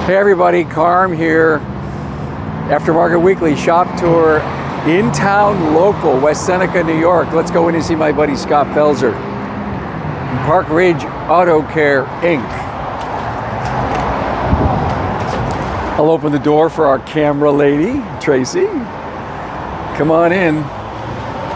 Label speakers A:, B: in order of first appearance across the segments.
A: Hey everybody, Carm here. Aftermarket Weekly shop tour in town, local, West Seneca, New York. Let's go in and see my buddy Scott Felser. Park Ridge Auto Care, Inc. I'll open the door for our camera lady, Tracy. Come on in.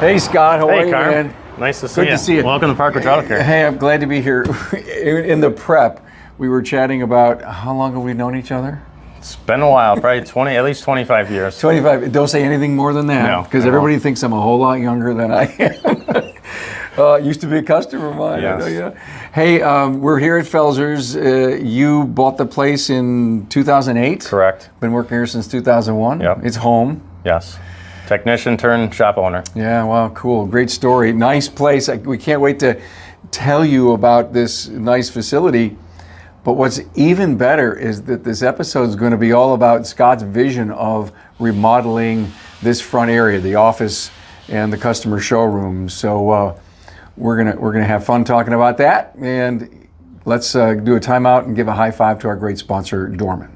A: Hey Scott, how are you,
B: Carm.
A: man?
B: Nice to see you.
A: Good to see you.
B: Welcome to Park Ridge Auto Care.
A: Hey, I'm glad to be here. In the prep, we were chatting about how long have we known each other?
B: It's been a while, probably at least 25 years.
A: 25. Don't say anything more than that,
B: No,
A: because everybody thinks I'm a whole lot younger than I am. Used to be a customer of mine.
B: Yes.
A: I know, yeah. Hey, we're here at Felser's. You bought the place in 2008?
B: Correct.
A: Been working here since 2001?
B: Yep.
A: It's home?
B: Yes. Technician turned shop owner.
A: Yeah, wow, cool. Great story. Nice place. We can't wait to tell you about this nice facility. But what's even better is that this episode is going to be all about Scott's vision of remodeling this front area, the office and the customer showroom. So we're gonna have fun talking about that. And let's do a timeout and give a high five to our great sponsor, Dorman.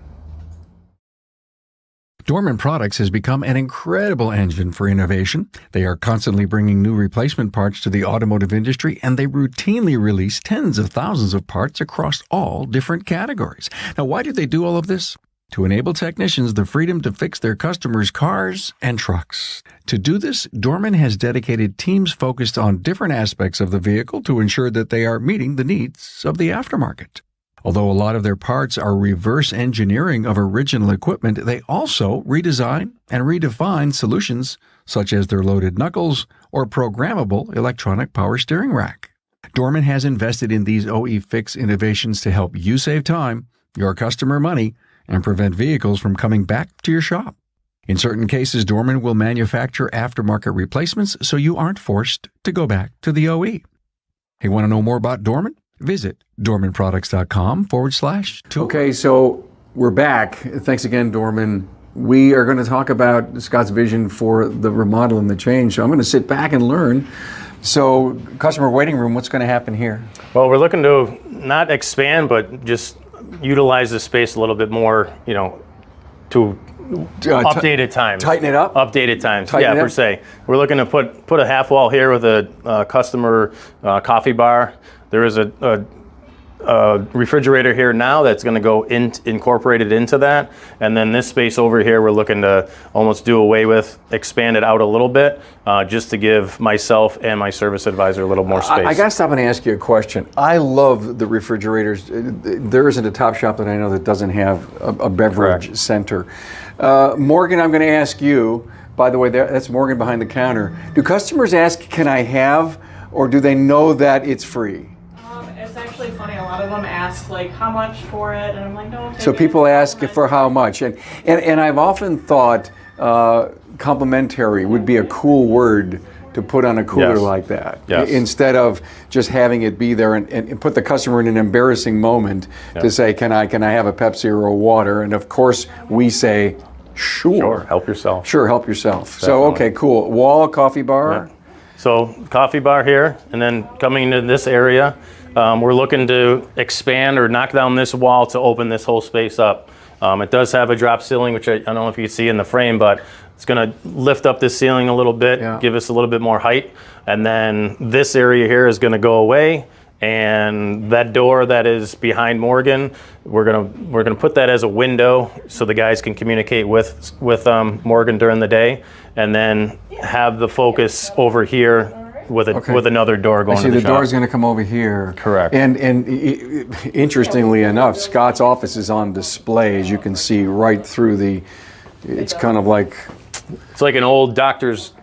A: Dorman Products has become an incredible engine for innovation. They are constantly bringing new replacement parts to the automotive industry, and they routinely release tens of thousands of parts across all different categories. Now, why do they do all of this? To enable technicians the freedom to fix their customers' cars and trucks. To do this, Dorman has dedicated teams focused on different aspects of the vehicle to ensure that they are meeting the needs of the aftermarket. Although a lot of their parts are reverse engineering of original equipment, they also redesign and redefine solutions such as their loaded knuckles or programmable electronic power steering rack. Dorman has invested in these OE fix innovations to help you save time, your customer money, and prevent vehicles from coming back to your shop. In certain cases, Dorman will manufacture aftermarket replacements so you aren't forced to go back to the OE. Hey, want to know more about Dorman? Visit dormanproducts.com/tour. Okay, so we're back. Thanks again, Dorman. We are going to talk about Scott's vision for the remodel and the change. So I'm going to sit back and learn. So, customer waiting room, what's going to happen here?
B: Well, we're looking to not expand, but just utilize the space a little bit more, to updated times.
A: Tighten it up?
B: Updated times,
A: Tighten it
B: per
A: up?
B: se. We're looking to put a half wall here with a customer coffee bar. There is a refrigerator here now that's going to go incorporated into that, and then this space over here we're looking to almost do away with, expand it out a little bit, just to give myself and my service advisor a little more space.
A: I got to stop and ask you a question. I love the refrigerators. There isn't a top shop that I know that doesn't have a beverage
B: Correct.
A: center. Morgan, I'm going to ask you, by the way, that's Morgan behind the counter. Do customers ask, can I have, or do they know that it's free?
C: It's actually funny. A lot of them ask like how much for it, and I'm like, no.
A: So people ask for how much, and I've often thought complimentary would be a cool word to put on a cooler
B: Yes.
A: like that,
B: Yes.
A: instead of just having it be there and put the customer in an embarrassing moment to say, can I have a Pepsi or a water? And of course we say, sure,
B: Help yourself.
A: sure, help yourself.
B: Definitely.
A: So okay, cool. Wall, coffee bar.
B: Yeah. So coffee bar here, and then coming into this area, we're looking to expand or knock down this wall to open this whole space up. It does have a drop ceiling, which I don't know if you can see in the frame, but it's going to lift up this ceiling a little bit, give us a little bit more height. And then this area here is going to go away, and that door that is behind Morgan, we're gonna put that as a window so the guys can communicate with Morgan during the day, and then have the focus over here with another door going
A: I
B: to
A: see
B: the
A: the
B: shop.
A: door is going to come over here.
B: Correct.
A: And interestingly enough, Scott's office is on display, as you can see right through the. It's kind of like.
B: It's like an old doctor's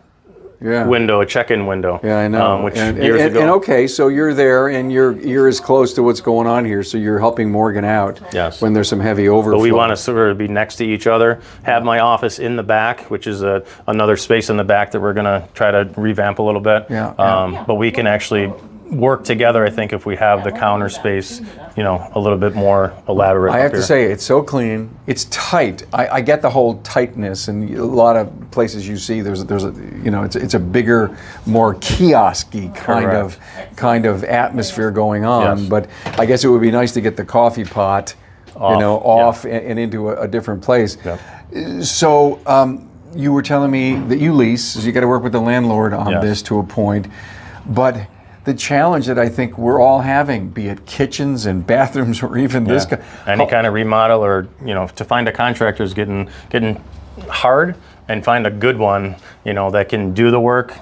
B: window, a check-in window.
A: Yeah, I know.
B: Which
A: and
B: years ago.
A: And okay, so you're there, and you're as close to what's going on here, so you're helping Morgan out.
B: Yes.
A: When there's some heavy overflow.
B: But we want to sort of be next to each other. Have my office in the back, which is another space in the back that we're going to try to revamp a little bit. But we can actually work together, I think, if we have the counter space, a little bit more elaborate.
A: I have to say, it's so clean. It's tight. I get the whole tightness, and a lot of places you see there's a it's a bigger, more kiosk-y kind of atmosphere going on.
B: Yes.
A: But I guess it would be nice to get the coffee pot off and into a different place.
B: Yeah.
A: So you were telling me that you lease, so you got to work with the landlord on
B: Yes.
A: this to a point, but the challenge that I think we're all having, be it kitchens and bathrooms or even this,
B: any kind of remodel, or to find a contractor is getting hard, and find a good one that can do the work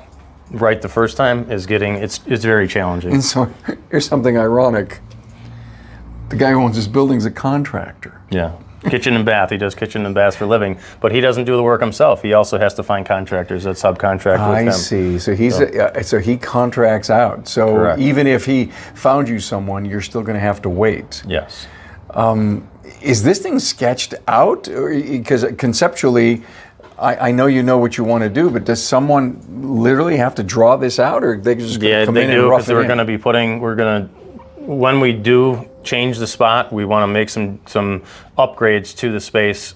B: right the first time is it's very challenging.
A: And so here's something ironic. The guy who owns this building's a contractor.
B: Yeah. Kitchen and bath. He does kitchen and baths for a living, but he doesn't do the work himself. He also has to find contractors that subcontract with him.
A: I see. So so he contracts out. So
B: Correct.
A: even if he found you someone, you're still going to have to wait.
B: Yes.
A: Is this thing sketched out? Because conceptually, I know you know what you want to do, but does someone literally have to draw this out, or they just
B: Yeah,
A: come
B: they
A: in
B: do,
A: and rough
B: because
A: it
B: we're
A: in?
B: going to when we do change the spot, we want to make some upgrades to the space.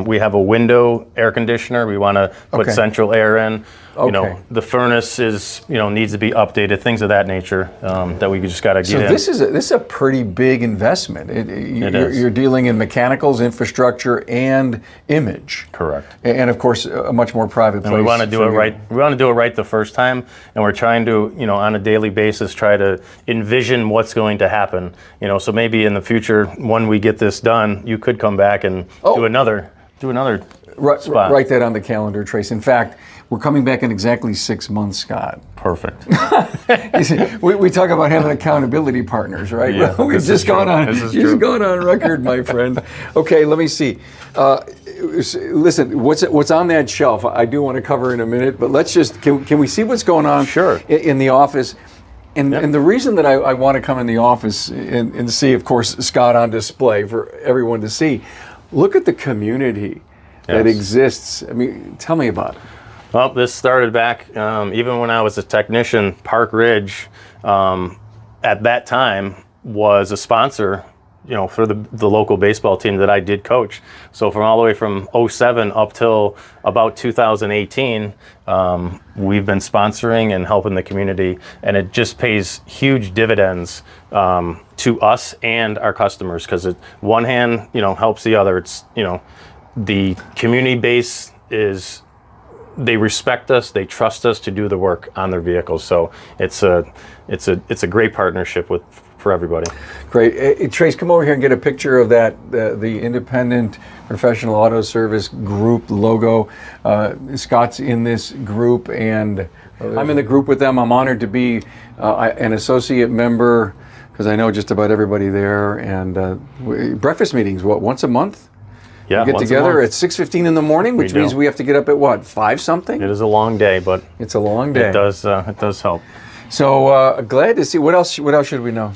B: We have a window air conditioner. We want to put
A: Okay.
B: central air in.
A: Okay.
B: The furnace is needs to be updated. Things of that nature that we just got to get
A: So
B: in.
A: this is a pretty big investment. You're dealing in mechanicals, infrastructure, and image.
B: Correct.
A: And of course, a much more private place.
B: And we want to do
A: for
B: it
A: you.
B: right. We want to do it right the first time, and we're trying to, on a daily basis, try to envision what's going to happen. So maybe in the future, when we get this done, you could come back and do another spot.
A: Write that on the calendar, Trace. In fact, we're coming back in exactly 6 months, Scott.
B: Perfect.
A: You see, we talk about having accountability partners, right?
B: Yeah,
A: We've
B: this
A: just
B: is true.
A: gone on.
B: This is
A: You've
B: true.
A: gone on record, my friend. Okay, let me see. Listen, what's on that shelf? I do want to cover in a minute, but let's just can we see what's going on?
B: Sure.
A: In the office. And,
B: Yep.
A: and the reason that I want to come in the office and see, of course, Scott on display for everyone to see, look at the community that
B: Yes.
A: exists. I mean, tell me about it.
B: Well, this started back even when I was a technician. Park Ridge, at that time, was a sponsor, for the local baseball team that I did coach. So from all the way from 07 up till about 2018, we've been sponsoring and helping the community, and it just pays huge dividends to us and our customers, because one hand, helps the other. It's, the community base is, they respect us, they trust us to do the work on their vehicles. So it's a great partnership for everybody.
A: Great. Trace, come over here and get a picture of that, the Independent Professional Auto Service Group logo. Scott's in this group, and I'm in the group with them. I'm honored to be an associate member, because I know just about everybody there. And breakfast meetings, once a month?
B: Yeah,
A: Get
B: once a
A: together
B: month.
A: at 6:15 in the morning, which
B: We
A: means
B: do.
A: we have to get up at what, 5 something?
B: It is a long day, but
A: It's a long day.
B: it does help.
A: So glad to see. What else should we know?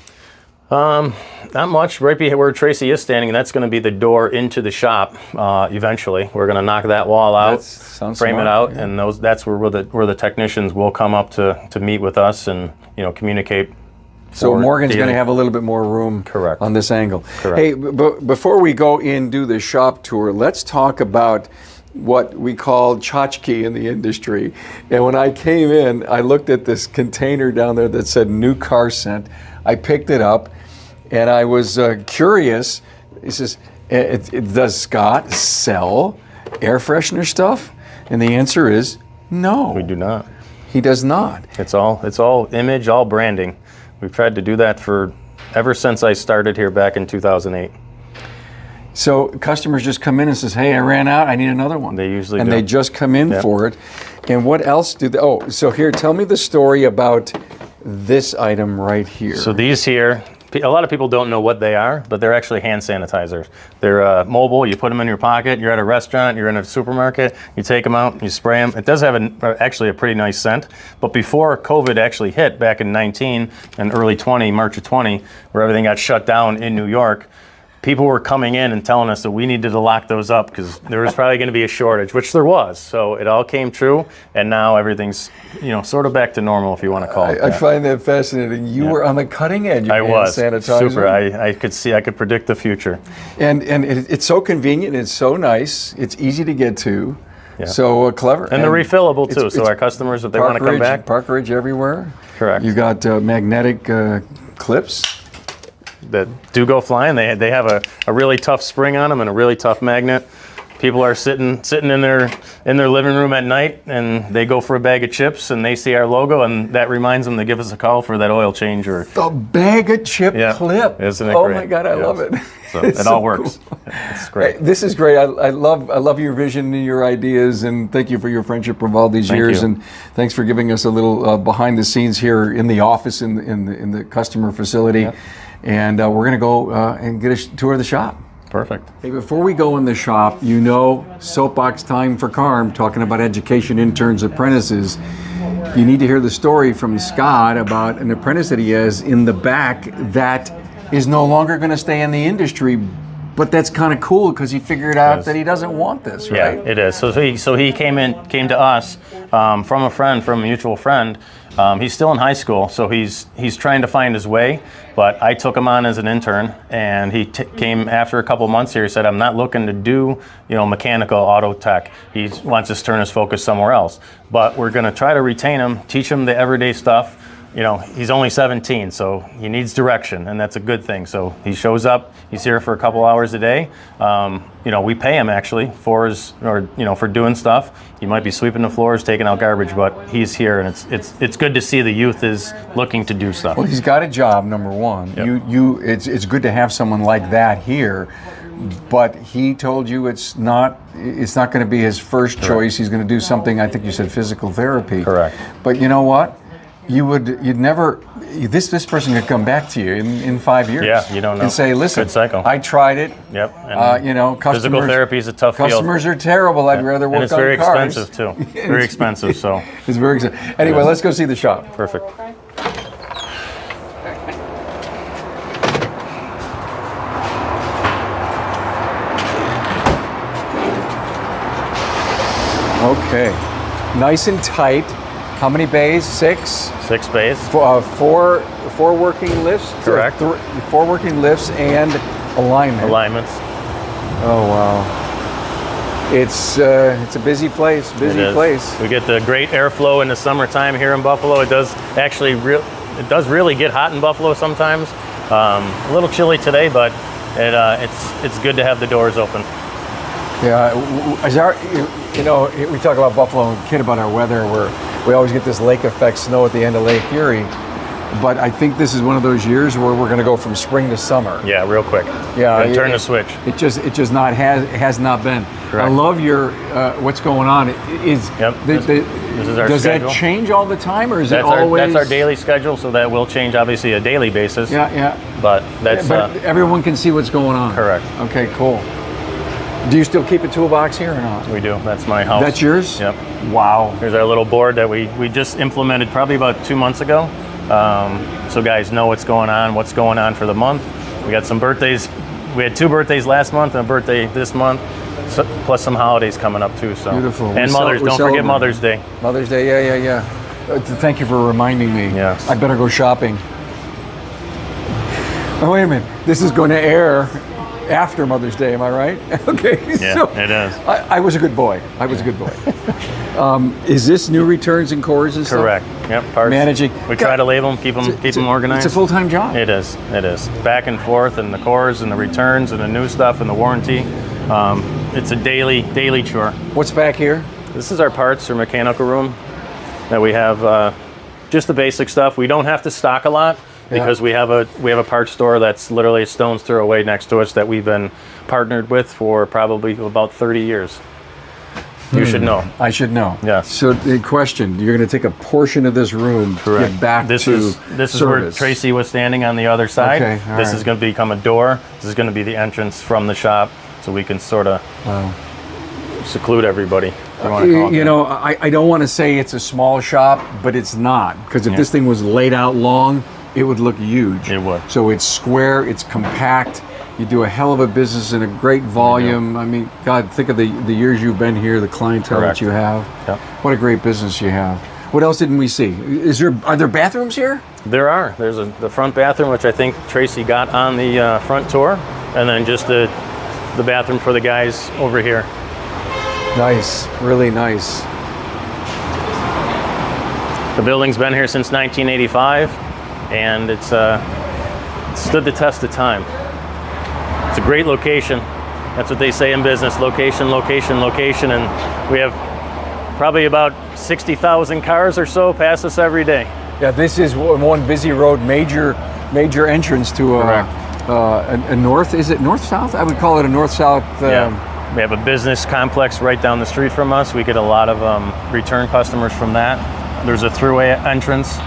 B: Not much. Right where Tracy is standing, that's going to be the door into the shop. Eventually, we're going to knock that wall out,
A: Sounds
B: frame
A: smart,
B: it out,
A: yeah.
B: and that's where the technicians will come up to meet with us and communicate.
A: So
B: for
A: Morgan's going to
B: daily-
A: have a little bit more room
B: Correct.
A: on this angle.
B: Correct.
A: Hey, before we go in do the shop tour, let's talk about what we call tchotchke in the industry. And when I came in, I looked at this container down there that said new car scent. I picked it up, and I was curious. He says, does Scott sell air freshener stuff? And the answer is no.
B: We do not.
A: He does not.
B: It's all image, all branding. We've tried to do that ever since I started here back in 2008.
A: So customers just come in and says, "Hey, I ran out. I need another one."
B: They usually
A: and
B: do.
A: they just come in
B: Yep.
A: for it. And what else do they? Oh, so here, tell me the story about this item right here.
B: So these here, a lot of people don't know what they are, but they're actually hand sanitizers. They're mobile. You put them in your pocket. You're at a restaurant. You're in a supermarket. You take them out. You spray them. It does have actually a pretty nice scent. But before COVID actually hit back in 19 and early 20, March of 20, where everything got shut down in New York, people were coming in and telling us that we needed to lock those up because there was probably going to be a shortage, which there was. So it all came true, and now everything's sort of back to normal, if you want to call it
A: I
B: that.
A: find that fascinating. You were on the cutting edge of
B: I
A: hand
B: was
A: sanitizer.
B: super. I could predict the future.
A: And it's so convenient. It's so nice. It's easy to get to.
B: Yeah.
A: So clever.
B: And they're refillable too,
A: it's
B: so our customers, if they want to come back.
A: Park Ridge everywhere.
B: Correct.
A: You got magnetic clips.
B: that do go flying. They have a really tough spring on them and a really tough magnet. People are sitting in their living room at night, and they go for a bag of chips, and they see our logo, and that reminds them to give us a call for that oil change or
A: The bag of chip clip.
B: Isn't it
A: Oh
B: great?
A: my God, I love it.
B: So it all works.
A: Cool.
B: It's great.
A: This is great. I love your vision and your ideas, and thank you for your friendship of all these years.
B: you.
A: And thanks for giving us a little behind the scenes here in the office in the customer facility. And we're going to go and get a tour of the shop.
B: Perfect.
A: Hey, before we go in the shop, soapbox time for Carm, talking about education, interns, apprentices. You need to hear the story from Scott about an apprentice that he has in the back that is no longer going to stay in the industry, but that's kind of cool because he figured out that he doesn't want this, right?
B: Yeah, it is. So he came to us from a mutual friend. He's still in high school, so he's trying to find his way. But I took him on as an intern, and he came after a couple months here. He said, "I'm not looking to do mechanical auto tech. He wants to turn his focus somewhere else. But we're going to try to retain him, teach him the everyday stuff." He's only 17, so he needs direction, and that's a good thing. So he shows up. He's here for a couple hours a day. We pay him actually for doing stuff. He might be sweeping the floors, taking out garbage, but he's here, and it's good to see the youth is looking to do stuff.
A: Well, he's got a job, number one.
B: Yep.
A: It's good to have someone like that here. But he told you it's not going to be his first choice. He's going to do something. I think you said physical therapy.
B: Correct.
A: But you know what? This person could come back to you in 5 years.
B: Yeah, you don't know.
A: And say, listen,
B: Good cycle.
A: I tried it.
B: Yep. And physical therapy is a tough field.
A: Customers are terrible. I'd rather work on cars.
B: And it's very expensive too. Very expensive. So
A: it's very expensive. Anyway, let's go see the shop.
B: Perfect.
A: Okay, nice and tight. How many bays? 6?
B: 6 bays.
A: Four working lifts.
B: Correct.
A: 4 working lifts and
B: Alignments.
A: Oh wow! It's a busy place. Place.
B: We get the great airflow in the summertime here in Buffalo. It does really get hot in Buffalo sometimes. A little chilly today, but it's good to have the doors open.
A: Yeah, we talk about Buffalo and kid about our weather, where we always get this lake effect snow at the end of Lake Erie. But I think this is one of those years where we're going to go from spring to summer.
B: Yeah, real quick.
A: Yeah,
B: turn the switch.
A: It just has not been.
B: Correct.
A: I love your what's going on.
B: This is our
A: does
B: schedule.
A: that change all the time, or is
B: That's
A: it always?
B: That's our daily schedule, so that will change obviously a daily basis.
A: Yeah.
B: But that's
A: But everyone can see what's going on.
B: correct.
A: Okay, cool. Do you still keep a toolbox here or not?
B: We do. That's my house.
A: That's yours?
B: Yep.
A: Wow.
B: Here's our little board that we just implemented probably about 2 months ago. So guys know what's going on for the month. We got some birthdays. We had 2 birthdays last month and a birthday this month, plus some holidays coming up too. So
A: Beautiful.
B: And don't forget Mother's Day.
A: Mother's Day, yeah. Thank you for reminding me.
B: Yes.
A: I better go shopping. Oh, wait a minute. This is going to air after Mother's Day, am I right? Okay.
B: Yeah,
A: so
B: it is.
A: I was a good boy. Is this new returns and cores and stuff?
B: Correct. Yep. Parts.
A: Managing.
B: We try to label them, keep them organized.
A: It's a full-time job.
B: It is. Back and forth, and the cores and the returns and the new stuff and the warranty. It's a daily chore.
A: What's back here?
B: This is our parts or mechanical room that we have. Just the basic stuff. We don't have to stock a lot because we have a parts store that's literally a stone's throw away next to us that we've been partnered with for probably about 30 years. You should know.
A: I should know.
B: Yes.
A: So the question, you're going to take a portion of this room to get back
B: This
A: to
B: is where
A: service.
B: Tracy was standing on the other side.
A: Okay, all
B: this
A: right.
B: is going to become a door. This is going to be the entrance from the shop, so we can sort of seclude everybody. if you wanna call it
A: You
B: that.
A: know, I don't want to say it's a small shop, but it's not. Because if this thing was laid out long, it would look huge.
B: It would.
A: So it's square, it's compact. You do a hell of a business in a great volume. I mean, God, think of the years you've been here, the clientele
B: Correct.
A: that you have.
B: Yep.
A: What a great business you have. What else didn't we see? Are there bathrooms here?
B: There are. There's the front bathroom, which I think Tracy got on the front tour, and then just the bathroom for the guys over here.
A: Nice, really nice.
B: The building's been here since 1985, and it's stood the test of time. It's a great location. That's what they say in business: location, location, location. And we have probably about 60,000 cars or so pass us every day.
A: Yeah, this is one busy road, major entrance to a north. Is it north-south? I would call it a north-south.
B: Yeah. We have a business complex right down the street from us. We get a lot of return customers from that. There's a throughway entrance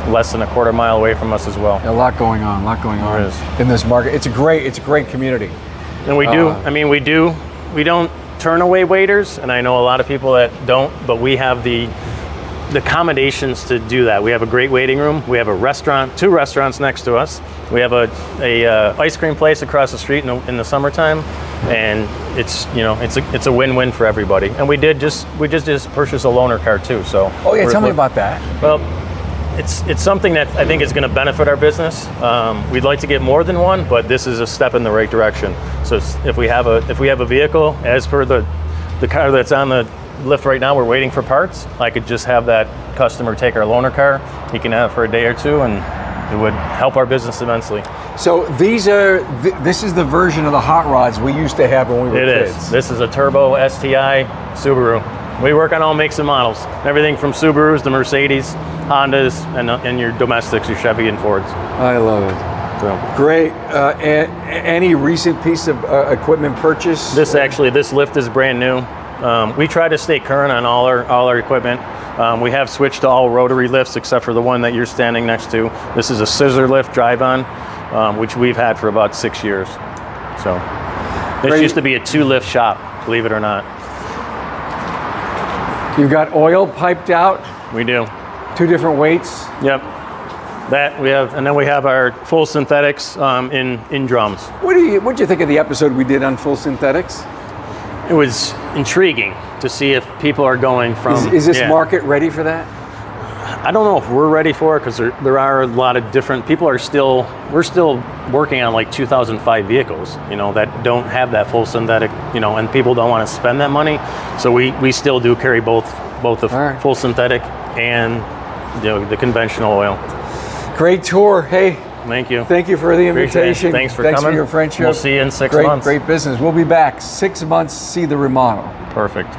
B: less than a quarter mile away from us as well.
A: A lot going on
B: There is.
A: in this market. It's a great community.
B: And we do, we don't turn away waiters, and I know a lot of people that don't, but we have the accommodations to do that. We have a great waiting room. We have a restaurant, 2 restaurants next to us. We have a ice cream place across the street in the summertime, and it's a win-win for everybody. And we just purchased a loaner car too. So
A: Tell me about that.
B: Well, it's something that I think is going to benefit our business. We'd like to get more than one, but this is a step in the right direction. So if we have a vehicle, as per the car that's on the lift right now, we're waiting for parts, I could just have that customer take our loaner car. He can have it for a day or two, and it would help our business immensely.
A: So this is the version of the hot rods we used to have when we were kids.
B: It is. This is a turbo STI Subaru. We work on all makes and models, everything from Subarus to Mercedes, Hondas, and your domestics, your Chevy and Fords.
A: I love it.
B: So.
A: Great. Any recent piece of equipment purchase?
B: This lift is brand new. We try to stay current on all our equipment. We have switched to all rotary lifts except for the one that you're standing next to. This is a scissor lift drive-on, which we've had for about 6 years. So this used to be a 2-lift shop, believe it or not.
A: You've got oil piped out?
B: We do.
A: 2 different weights?
B: Yep. That we have, and then we have our full synthetics in drums.
A: What'd you think of the episode we did on full synthetics?
B: It was intriguing to see if people are going from.
A: Is this market ready for that?
B: I don't know if we're ready for it, because there are a lot of different people. We're still working on like 2005 vehicles, that don't have that full synthetic, and people don't want to spend that money. So we still do carry both the full synthetic and the conventional oil.
A: Great tour. Hey,
B: thank you.
A: Thank you for the invitation.
B: Thanks for coming.
A: For your friendship.
B: We'll see you in 6 months.
A: Great business. We'll be back 6 months. See the remodel.
B: Perfect.